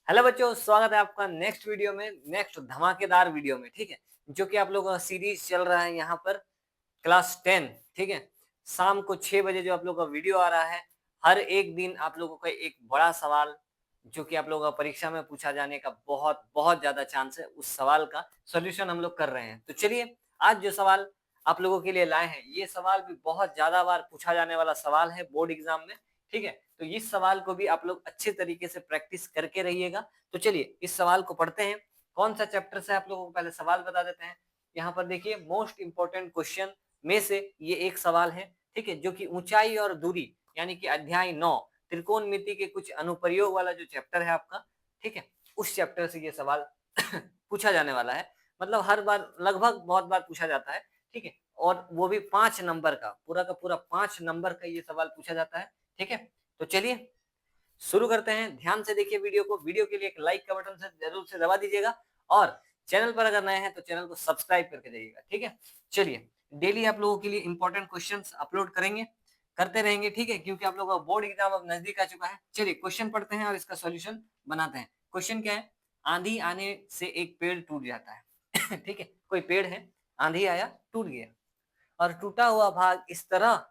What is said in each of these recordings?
Hello बच्चों, स्वागत है आपका नेक्स्ट वीडियो में, नेक्स्ट धमाकेदार वीडियो में। ठीक है, जो कि आप लोगों का सीरीज चल रहा है यहाँ पर क्लास 10। ठीक है, शाम को 6 बजे जो आप लोगों का वीडियो आ रहा है, हर एक दिन आप लोगों का एक बड़ा सवाल जो कि आप लोगों का परीक्षा में पूछा जाने का बहुत बहुत ज्यादा चांस है, उस सवाल का सोल्यूशन हम लोग कर रहे हैं। तो चलिए, आज जो सवाल आप लोगों के लिए लाए हैं, ये सवाल भी बहुत ज्यादा बार पूछा जाने वाला सवाल है बोर्ड एग्जाम में। ठीक है, तो इस सवाल को भी आप लोग अच्छे तरीके से प्रैक्टिस करके रहिएगा। तो चलिए इस सवाल को पढ़ते हैं। कौन सा चैप्टर से आप लोगों को पहले सवाल बता देते हैं। यहाँ पर देखिए, मोस्ट इंपोर्टेंट क्वेश्चन में से ये एक सवाल है। ठीक है, जो कि ऊंचाई और दूरी यानी कि अध्याय 9 त्रिकोणमिति के कुछ अनुप्रयोग वाला जो चैप्टर है आपका, ठीक है, उस चैप्टर से ये सवाल पूछा जाने वाला है। मतलब हर बार, लगभग बहुत बार पूछा जाता है। ठीक है, और वो भी 5 नंबर का, पूरा का पूरा 5 नंबर का ये सवाल पूछा जाता है। ठीक है, तो चलिए शुरू करते हैं। ध्यान से देखिए वीडियो को। वीडियो के लिए एक लाइक का बटन से जरूर से दबा दीजिएगा, और चैनल पर अगर नए हैं तो चैनल को सब्सक्राइब करके जाइएगा। ठीक है, चलिए डेली आप लोगों के लिए इंपॉर्टेंट क्वेश्चंस अपलोड करेंगे, करते रहेंगे। ठीक है, क्योंकि आप लोगों का बोर्ड एग्जाम अब नजदीक आ चुका है। चलिए क्वेश्चन पढ़ते हैं और इसका सॉल्यूशन बनाते हैं। क्वेश्चन क्या है? आंधी आने से एक पेड़ टूट जाता है। ठीक है, कोई पेड़ है, आंधी आया, टूट गया, और टूटा हुआ भाग इस तरह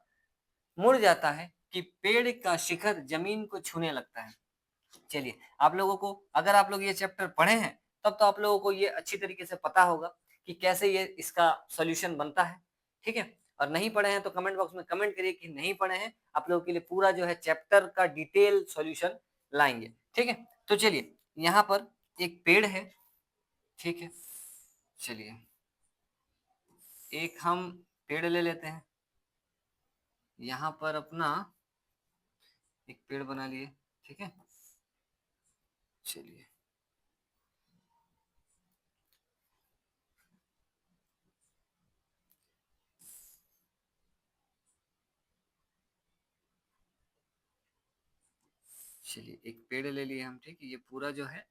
मुड़ जाता है कि पेड़ का शिखर जमीन को छूने लगता है। चलिए, आप लोगों को, अगर आप लोग ये चैप्टर पढ़े हैं तब तो आप लोगों को ये अच्छी तरीके से पता होगा कि कैसे ये इसका सॉल्यूशन बनता है। ठीक है, और नहीं पढ़े हैं तो कमेंट बॉक्स में कमेंट करिए कि नहीं पढ़े हैं। आप लोगों के लिए पूरा जो है चैप्टर का डिटेल सॉल्यूशन लाएंगे। ठीक है, तो चलिए यहाँ पर एक पेड़ है। ठीक है, चलिए एक हम पेड़ ले लेते हैं। यहाँ पर अपना एक पेड़ बना लिए। ठीक है, चलिए चलिए एक पेड़ ले लिए हम। ठीक है, ये पूरा जो है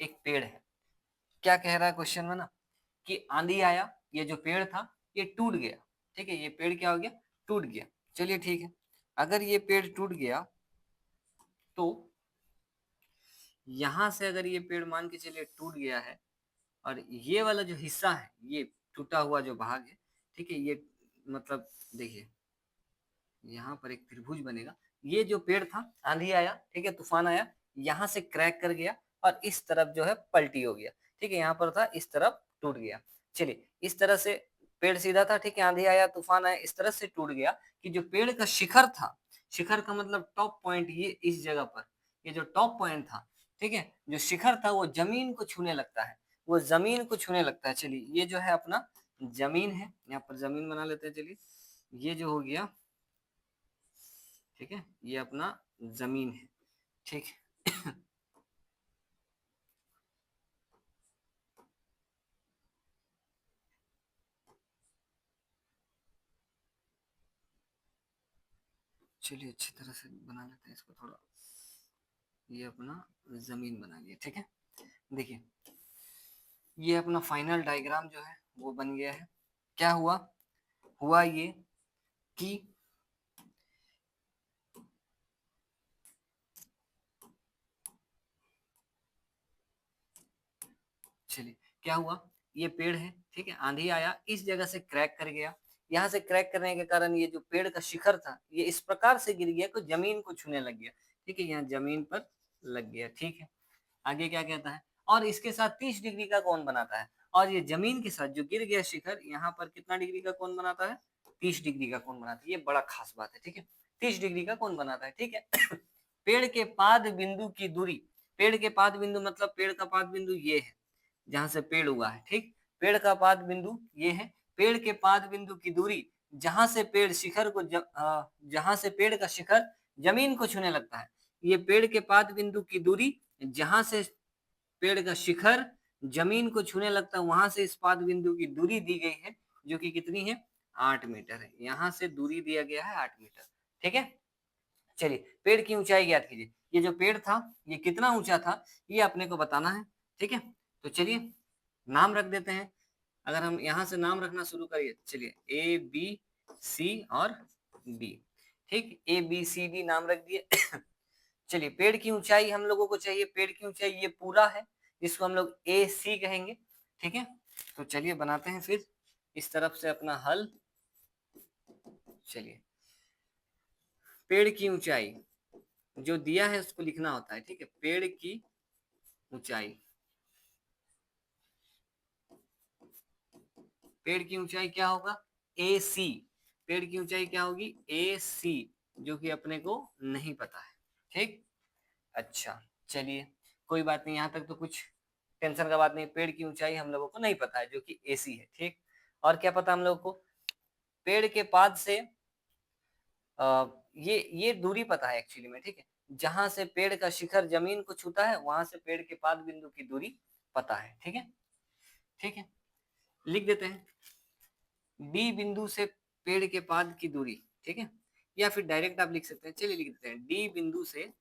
एक पेड़ है। क्या कह रहा है क्वेश्चन में ना, कि आंधी आया, ये जो पेड़ था ये टूट गया। ठीक है, ये पेड़ क्या हो गया? टूट गया। चलिए ठीक है, अगर ये पेड़ टूट गया तो यहां से अगर ये पेड़ मान के चलिए टूट गया है, और ये वाला जो हिस्सा है, ये टूटा हुआ जो भाग है, ठीक है, ये मतलब देखिए यहाँ पर एक त्रिभुज बनेगा। ये जो पेड़ था, आंधी आया, ठीक है, तूफान आया, यहाँ से क्रैक कर गया और इस तरफ जो है पलटी हो गया। ठीक है, यहाँ पर था, इस तरफ टूट गया। चलिए इस तरह से पेड़ सीधा था। ठीक है, आंधी आया, तूफान आया, इस तरह से टूट गया कि जो पेड़ का शिखर था, शिखर का मतलब टॉप पॉइंट, ये इस जगह पर, ये जो टॉप पॉइंट था, ठीक है, जो शिखर था वो जमीन को छूने लगता है, वो जमीन को छूने लगता है। चलिए ये जो है अपना जमीन है, यहाँ पर जमीन बना लेते हैं। चलिए ये जो हो गया, ठीक है, ये अपना जमीन है। ठीक है। चलिए अच्छी तरह से बना लेते हैं इसको थोड़ा। ये अपना जमीन बना लिया। ठीक है, देखिए ये अपना फाइनल डायग्राम जो है वो बन गया है। क्या हुआ? हुआ ये कि, चलिए क्या हुआ, ये पेड़ है, ठीक है, आंधी आया, इस जगह से क्रैक कर गया। यहाँ से क्रैक करने के कारण ये जो पेड़ का शिखर था, ये इस प्रकार से गिर गया कि जमीन को छूने लग गया। ठीक है, यहाँ जमीन पर लग गया। ठीक है, आगे क्या कहता है, और इसके साथ 30 डिग्री का कोण बनाता है। और ये जमीन के साथ जो गिर गया शिखर, यहाँ पर कितना डिग्री का कोण बनाता है? 30 डिग्री का कोण बनाता है। ये बड़ा खास बात है। ठीक है, 30 डिग्री का कोण बनाता है। ठीक है। पेड़ के पाद बिंदु की दूरी, पेड़ के पाद बिंदु मतलब पेड़ का पाद बिंदु ये है जहां से पेड़ हुआ है। ठीक, पेड़ का पाद बिंदु ये है। पेड़ के पाद बिंदु की दूरी जहां से पेड़ शिखर को जहां से पेड़ का शिखर जमीन को छूने लगता है, ये पेड़ के पाद बिंदु की दूरी जहां से पेड़ का शिखर जमीन को छूने लगता है, वहां से इस पाद बिंदु की दूरी दी गई है, जो कि कितनी है? 8 मीटर है। यहाँ से दूरी दिया गया है 8 मीटर। ठीक है, चलिए पेड़ की ऊंचाई ज्ञात कीजिए। ये जो पेड़ था ये कितना ऊंचा था, ये अपने को बताना है। ठीक है, तो चलिए नाम रख देते हैं। अगर हम यहाँ से नाम रखना शुरू करिए, चलिए ए बी सी और डी। ठीक, ए बी सी डी नाम रख दिए। चलिए पेड़ की ऊंचाई हम लोगों को चाहिए, पेड़ की ऊंचाई ये पूरा है, जिसको हम लोग ए सी कहेंगे, ठीक है। तो चलिए बनाते हैं फिर इस तरफ से अपना हल। चलिए पेड़ की ऊंचाई जो दिया है उसको लिखना होता है, ठीक है। पेड़ की ऊंचाई, पेड़ की ऊंचाई क्या होगा, ए सी। पेड़ की ऊंचाई क्या होगी, ए सी, जो कि अपने को नहीं पता है, ठीक। अच्छा चलिए कोई बात नहीं, यहाँ तक तो कुछ टेंशन का बात नहीं। पेड़ की ऊंचाई हम लोगों को नहीं पता है, जो कि एसी है, ठीक। और क्या पता हम लोगों को, पेड़ के पाद से ये दूरी पता है एक्चुअली में, ठीक है। जहां से पेड़ का शिखर जमीन को छूता है वहां से पेड़ के पाद बिंदु की दूरी पता है, ठीक है। ठीक है, लिख देते हैं डी बिंदु से पेड़ के पाद की दूरी, ठीक है। या फिर डायरेक्ट आप लिख सकते हैं, चलिए लिख देते हैं डी बिंदु से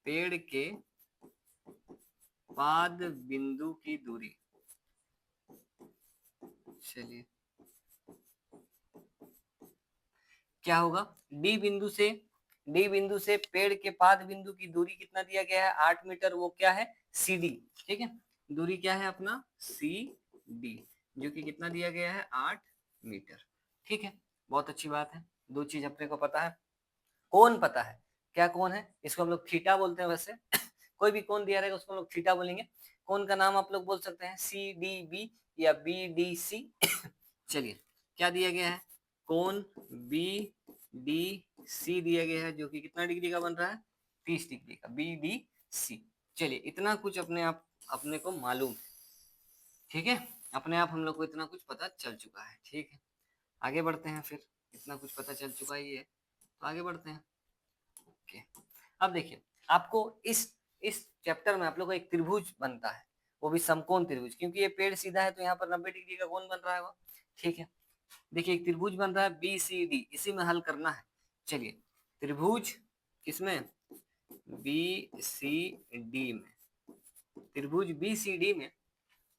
पेड़ के पाद बिंदु की दूरी। चलिए क्या होगा, डी बिंदु से पेड़ के पाद बिंदु की दूरी कितना दिया गया है, 8 मीटर। वो क्या है, सी डी, ठीक है। दूरी क्या है अपना, सी डी, जो कि कितना दिया गया है, 8 मीटर, ठीक है। बहुत अच्छी बात है, दो चीज अपने को पता है। कौन पता है, क्या कौन है, इसको हम लोग थीटा बोलते हैं वैसे। कोई भी कौन दिया रहेगा उसको हम लोग थीटा बोलेंगे। कौन का नाम आप लोग बोल सकते हैं, सी डी बी या बी डी सी। चलिए क्या दिया गया है, कौन बी डी सी दिया गया है, जो कि कितना डिग्री का बन रहा है, 30 डिग्री का, बी डी सी। चलिए इतना कुछ अपने को मालूम है, ठीक है। अपने आप हम लोग को इतना कुछ पता चल चुका है, ठीक है। आगे बढ़ते हैं फिर, इतना कुछ पता चल चुका ही है तो आगे बढ़ते हैं। ओके, अब देखिए आपको इस चैप्टर में आप लोग को एक त्रिभुज बनता है, वो भी समकोण त्रिभुज, क्योंकि ये पेड़ सीधा है तो यहाँ पर 90 डिग्री का कोण बन रहा है वो, ठीक है। देखिए एक त्रिभुज बन रहा है बी सी डी, इसी में हल करना है। चलिए त्रिभुज किसमें, बी सी डी में, त्रिभुज बी सी डी में।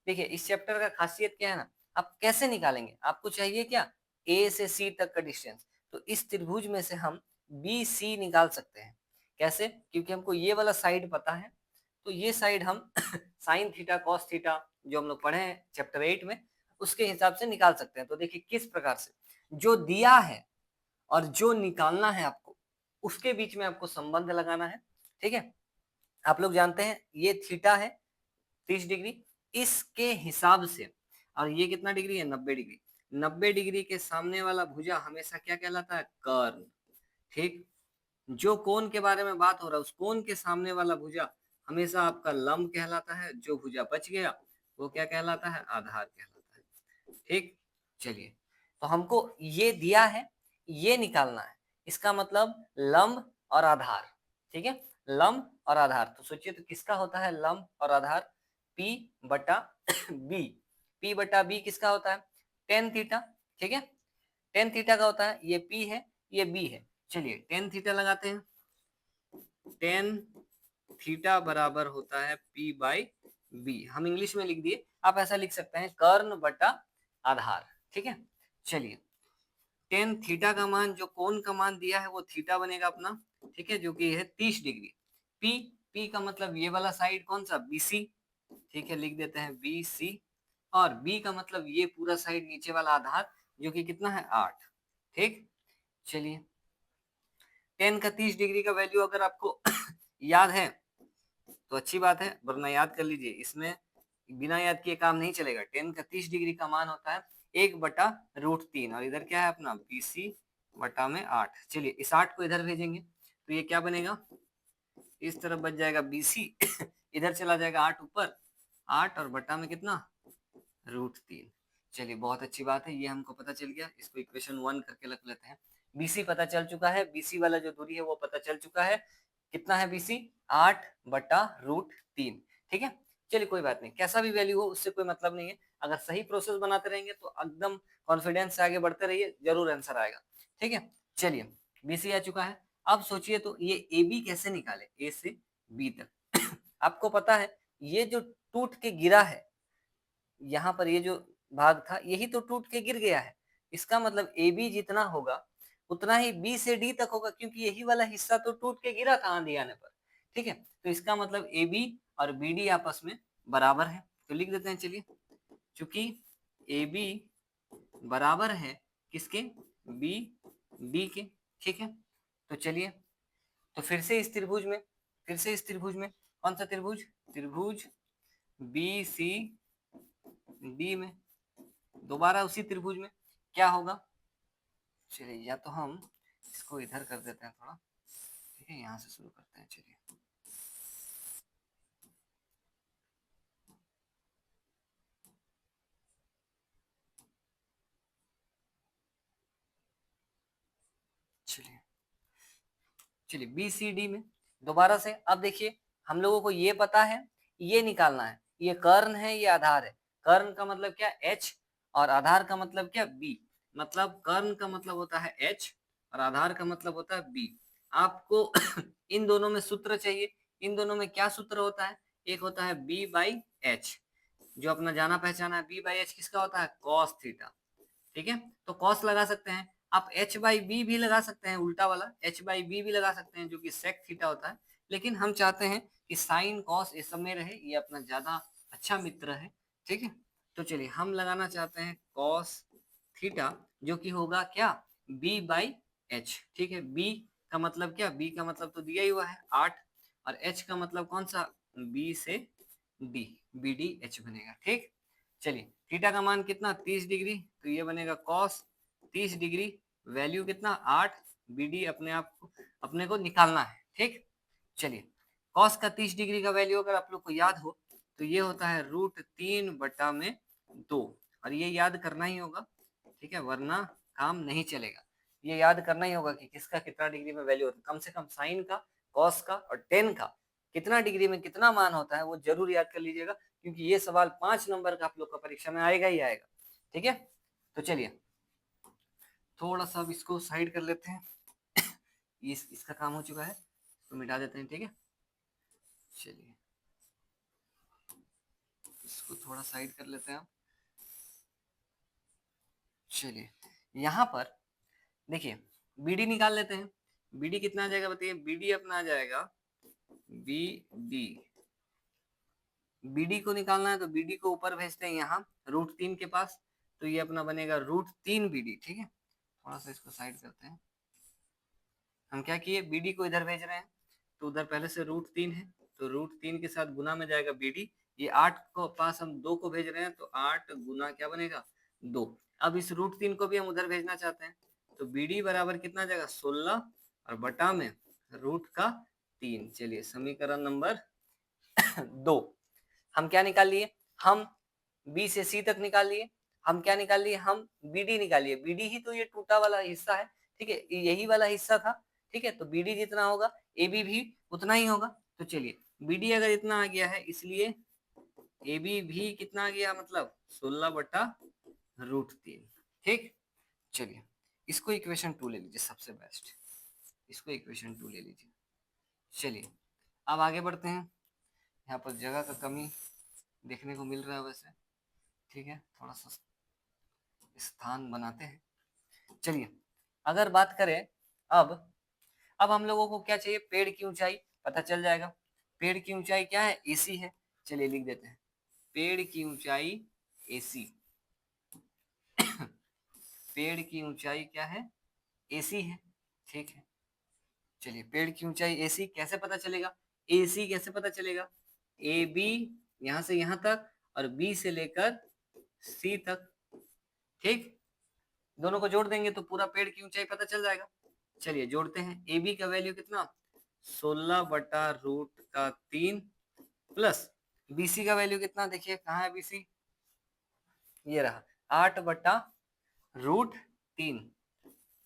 देखिए इस चैप्टर का खासियत क्या है ना, आप कैसे निकालेंगे, आपको चाहिए क्या, ए से सी तक का डिस्टेंस। तो इस त्रिभुज में से हम बी सी निकाल सकते हैं। कैसे, क्योंकि हमको ये वाला साइड पता है, तो ये साइड हम साइन थीटा कॉस थीटा जो हम लोग पढ़े हैं चैप्टर 8 में, उसके हिसाब से निकाल सकते हैं। तो देखिए किस प्रकार से, जो दिया है और जो निकालना है आपको, उसके बीच में आपको संबंध लगाना है, ठीक है। आप लोग जानते हैं ये थीटा है 30 डिग्री, इसके हिसाब से, और ये कितना डिग्री है, 90 डिग्री। 90 डिग्री के सामने वाला भुजा हमेशा क्या कहलाता है, कर्ण, ठीक। जो कोण के बारे में बात हो रहा है उस कोण के सामने वाला भुजा हमेशा आपका लंब कहलाता है। जो भुजा बच गया वो क्या कहलाता है, आधार कहलाता है, ठीक। चलिए तो हमको ये दिया है, ये निकालना है, इसका मतलब लंब और आधार, ठीक है। लंब और आधार, तो सोचिए तो किसका होता है लंब और आधार, P बटा B। P बटा B किसका होता है, टेन थीटा, ठीक है। टेन थीटा का होता है, ये P है ये B है। चलिए टेन थीटा लगाते हैं, टेन थीटा बराबर होता है P बाई बी। हम इंग्लिश में लिख दिए, आप ऐसा लिख सकते हैं कर्ण बटा आधार, ठीक है। चलिए टेन थीटा का मान, जो कोण का मान दिया है वो थीटा बनेगा अपना, ठीक है, जो कि है 30 डिग्री। पी, पी का मतलब ये वाला साइड कौन सा, बीसी, ठीक है, लिख देते हैं बीसी। और बी का मतलब ये पूरा साइड नीचे वाला आधार, जो कि कितना है 8, ठीक। चलिए टेन का 30 डिग्री का वैल्यू अगर आपको याद है तो अच्छी बात है, वरना याद कर लीजिए, इसमें बिना याद किए काम नहीं चलेगा। टेन का 30 डिग्री का मान होता है 1/√3, और इधर क्या है अपना बीसी बटा में 8। चलिए इस 8 को इधर भेजेंगे तो ये क्या बनेगा, इस तरफ बच जाएगा बीसी, इधर चला जाएगा 8 ऊपर, 8 और बटा में कितना, √3। चलिए बहुत अच्छी बात है, ये हमको पता चल गया, इसको इक्वेशन 1 करके रख लेते हैं। बीसी पता चल चुका है, बीसी वाला जो दूरी है वो पता चल चुका है, कितना है बीसी, 8/√3, ठीक है। चलिए कोई बात नहीं, कैसा भी वैल्यू हो उससे कोई मतलब नहीं है, अगर सही प्रोसेस बनाते रहेंगे तो एकदम कॉन्फिडेंस से आगे बढ़ते रहिए, जरूर आंसर आएगा, ठीक है। चलिए बीसी आ चुका है, अब सोचिए तो ये ए बी कैसे निकाले, ए से बी तक। आपको पता है ये जो टूट के गिरा है, यहाँ पर ये जो भाग था यही तो टूट के गिर गया है, इसका मतलब ए बी जितना होगा उतना ही बी से डी तक होगा, क्योंकि यही वाला हिस्सा तो टूट के गिरा था आंधी आने पर। ठीक है, तो इसका मतलब ए बी और बी डी आपस में बराबर है, तो लिख देते हैं। चलिए, चूंकि ए बी बराबर है किसके, बी डी के। ठीक है, तो चलिए, तो फिर से इस त्रिभुज में, कौन सा त्रिभुज, त्रिभुज बी सी डी में, दोबारा उसी त्रिभुज में क्या होगा। चलिए, या तो हम इसको इधर कर देते हैं थोड़ा, ठीक है, यहाँ से शुरू करते हैं। चलिए, चलिए, चलिए बी सी डी में दोबारा से। अब देखिए, हम लोगों को ये पता है, ये निकालना है, ये कर्ण है, ये आधार है। कर्ण का मतलब क्या, एच, और आधार का मतलब क्या, बी। मतलब कर्ण का मतलब होता है एच और आधार का मतलब होता है बी। आपको इन दोनों में सूत्र चाहिए। इन दोनों में क्या सूत्र होता है, एक होता है बी बाई एच, जो अपना जाना पहचाना है। बी बाई एच किसका होता है, कॉस थीटा। ठीक है, तो कॉस लगा सकते हैं आप, एच बाई बी भी लगा सकते हैं, उल्टा वाला एच बाई बी भी लगा सकते हैं, जो कि सेक थीटा होता है। लेकिन हम चाहते हैं कि साइन कॉस ये सब में रहे, ये अपना ज्यादा अच्छा मित्र है। ठीक है, तो चलिए हम लगाना चाहते हैं कॉस थीटा, जो कि होगा क्या, बी बाई एच। ठीक है, बी का मतलब क्या, बी का मतलब तो दिया ही हुआ है 8, और एच का मतलब कौन सा, बी से डी, बी डी एच बनेगा। ठीक, चलिए, थीटा का मान कितना, 30 डिग्री, तो ये बनेगा कॉस 30 डिग्री, वैल्यू कितना 8, बी डी अपने आप को, अपने को निकालना है। ठीक, चलिए, कॉस का 30 डिग्री का वैल्यू अगर आप लोग को याद हो तो ये होता है √3/2, और ये याद करना ही होगा। ठीक है, वरना काम नहीं चलेगा। ये याद करना ही होगा कि किसका कितना डिग्री में वैल्यू होता है, कम से कम साइन का, कॉस का और टेन का कितना डिग्री में कितना मान होता है, वो जरूर याद कर लीजिएगा, क्योंकि ये सवाल 5 नंबर का आप लोग का परीक्षा में आएगा ही आएगा। ठीक है, तो चलिए थोड़ा सा अब इसको साइड कर लेते हैं। इसका काम हो चुका है, तो मिटा देते हैं। ठीक है, चलिए इसको थोड़ा साइड कर लेते हैं। चलिए, यहाँ पर देखिए, बीडी निकाल लेते हैं। बीडी कितना आ जाएगा बताइए, बीडी अपना आ जाएगा, बी डी, बीडी को निकालना है तो बीडी को ऊपर भेजते हैं यहाँ √3 के पास, तो ये अपना बनेगा √3 BD। ठीक है, थोड़ा सा इसको साइड करते हैं। हम क्या किए, बीडी को इधर भेज रहे हैं, तो उधर पहले से √3 है, तो √3 के साथ गुना में जाएगा बीडी। ये 8 को पास हम 2 को भेज रहे हैं, तो 8 गुना क्या बनेगा, 2। अब इस √3 को भी हम उधर भेजना चाहते हैं, तो बीडी बराबर कितना जाएगा, 16, और बटा में √3। चलिए, समीकरण नंबर 2 हम क्या निकाल लिए, हम बी से सी तक निकाल लिए। हम क्या निकाल लिए, हम बीडी निकाल लिए। बीडी ही तो ये टूटा वाला हिस्सा है। ठीक है, यही वाला हिस्सा था। ठीक है, तो बीडी जितना होगा ए बी भी उतना ही होगा। तो चलिए, बीडी अगर इतना आ गया है, इसलिए ए बी भी कितना आ गया, मतलब 16/√3। ठीक, चलिए इसको इक्वेशन 2 ले लीजिए, सबसे बेस्ट, इसको इक्वेशन 2 ले लीजिए। चलिए अब आगे बढ़ते हैं। यहाँ पर जगह का कमी देखने को मिल रहा है वैसे। ठीक है, थोड़ा सा स्थान बनाते हैं। चलिए, अगर बात करें अब हम लोगों को क्या चाहिए, पेड़ की ऊंचाई पता चल जाएगा। पेड़ की ऊंचाई क्या है, एसी है। चलिए लिख देते हैं, पेड़ की ऊंचाई एसी। पेड़ की ऊंचाई क्या है, एसी है। ठीक है, चलिए पेड़ की ऊंचाई एसी कैसे पता चलेगा, एसी कैसे पता चलेगा, ए बी यहां से यहां तक और बी से लेकर सी तक। ठीक, दोनों को जोड़ देंगे तो पूरा पेड़ की ऊंचाई पता चल जाएगा। चलिए जोड़ते हैं, ए बी का वैल्यू कितना, 16/√3 प्लस बीसी का वैल्यू कितना, देखिए कहाँ है बीसी, ये रहा 8/√3,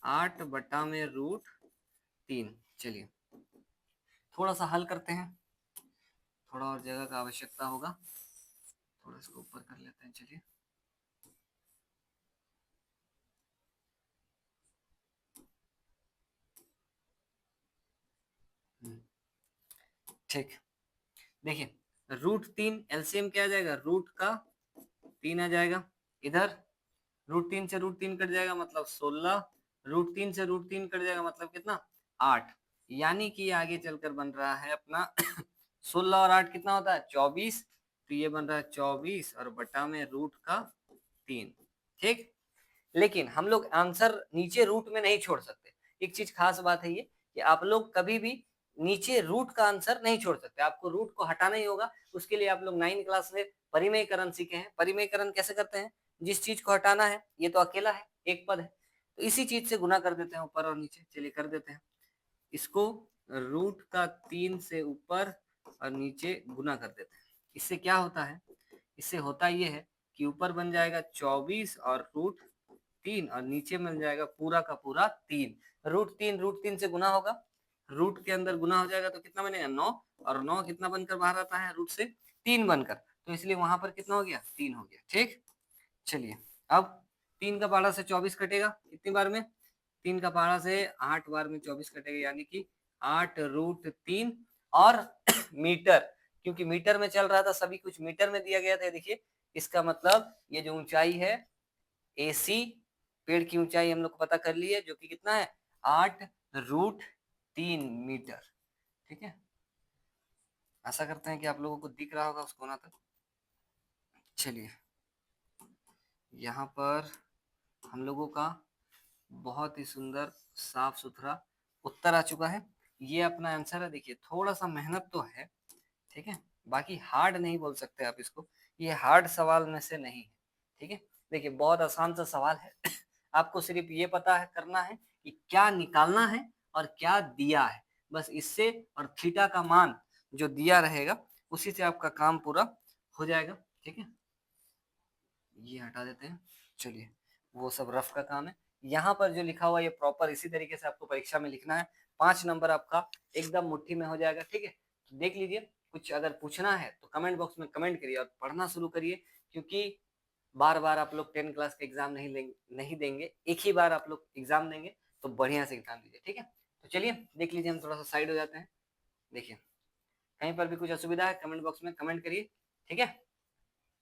8/√3। चलिए थोड़ा सा हल करते हैं, थोड़ा और जगह का आवश्यकता होगा, थोड़ा इसको ऊपर कर लेते हैं। चलिए ठीक, देखिए √3 एलसीएम क्या आ जाएगा, रूट का 3 आ जाएगा इधर, √3 से √3 कट जाएगा मतलब 16, √3 से √3 कट जाएगा मतलब कितना 8, यानी कि आगे चलकर बन रहा है अपना 16 और 8 कितना होता है 24, तो ये बन रहा है 24 और बटा में रूट का 3। ठीक, लेकिन हम लोग आंसर नीचे रूट में नहीं छोड़ सकते। एक चीज खास बात है ये कि आप लोग कभी भी नीचे रूट का आंसर नहीं छोड़ सकते, आपको रूट को हटाना ही होगा। उसके लिए आप लोग 9 क्लास में परिमेयकरण सीखे हैं। परिमेयकरण कैसे करते हैं, जिस चीज को हटाना है, ये तो अकेला है, एक पद है, तो इसी चीज से गुना कर देते हैं ऊपर और नीचे। चलिए कर देते हैं इसको, √3 से ऊपर और नीचे गुना कर देते हैं। इससे क्या होता है, इससे होता ये है कि ऊपर बन जाएगा 24 और √3 और नीचे मिल जाएगा पूरा का पूरा 3। √3 से गुना होगा, रूट के अंदर गुना हो जाएगा तो कितना बनेगा 9, और 9 कितना बनकर बाहर आता है रूट से 3 बनकर, तो इसलिए वहां पर कितना हो गया 3 हो गया। ठीक, चलिए अब 3 का पहाड़ा से 24 कटेगा कितनी बार में, 3 का पहाड़ा से 8 बार में 24 कटेगा, यानी कि 8√3 और मीटर, क्योंकि मीटर में चल रहा था, सभी कुछ मीटर में दिया गया था। देखिए इसका मतलब ये जो ऊंचाई है AC, पेड़ की ऊंचाई हम लोग पता कर ली है, जो कि कितना है 8√3 मीटर। ठीक है, आशा करते हैं कि आप लोगों को दिख रहा होगा उस कोना तक। चलिए यहाँ पर हम लोगों का बहुत ही सुंदर साफ सुथरा उत्तर आ चुका है। ये अपना आंसर है। देखिए थोड़ा सा मेहनत तो है, ठीक है, बाकी हार्ड नहीं बोल सकते आप इसको, ये हार्ड सवाल में से नहीं है। ठीक है, देखिए बहुत आसान सा सवाल है। आपको सिर्फ ये पता है करना है कि क्या निकालना है और क्या दिया है, बस इससे और थीटा का मान जो दिया रहेगा उसी से आपका काम पूरा हो जाएगा। ठीक है, ये हटा देते हैं। चलिए वो सब रफ का काम है। यहाँ पर जो लिखा हुआ ये प्रॉपर इसी तरीके से आपको परीक्षा में लिखना है। 5 नंबर आपका एकदम मुट्ठी में हो जाएगा। ठीक है, तो देख लीजिए, कुछ अगर पूछना है तो कमेंट बॉक्स में कमेंट करिए और पढ़ना शुरू करिए, क्योंकि बार बार आप लोग 10 क्लास का एग्जाम नहीं देंगे, एक ही बार आप लोग एग्जाम देंगे, तो बढ़िया से एग्जाम दीजिए। ठीक है, तो चलिए देख लीजिए, हम थोड़ा सा साइड हो जाते हैं। देखिए कहीं पर भी कुछ असुविधा है कमेंट बॉक्स में कमेंट करिए। ठीक है,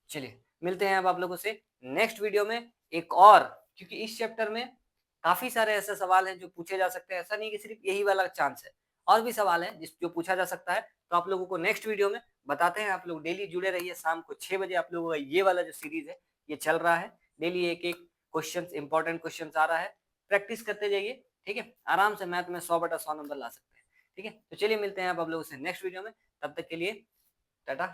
चलिए मिलते हैं अब आप लोगों से नेक्स्ट वीडियो में एक और, क्योंकि इस चैप्टर में काफी सारे ऐसे सवाल हैं जो पूछे जा सकते हैं। ऐसा नहीं कि सिर्फ यही वाला चांस है, और भी सवाल है जो पूछा जा सकता है। तो आप लोगों को नेक्स्ट वीडियो में बताते हैं। आप लोग डेली जुड़े रहिए, शाम को 6 बजे आप लोगों का ये वाला जो सीरीज है ये चल रहा है। डेली एक एक क्वेश्चन, इंपॉर्टेंट क्वेश्चन आ रहा है, प्रैक्टिस करते जाइए। ठीक है, आराम से मैथ में 100/100 नंबर ला सकते हैं। ठीक है, तो चलिए मिलते हैं अब आप लोगों से नेक्स्ट वीडियो में, तब तक के लिए टाटा।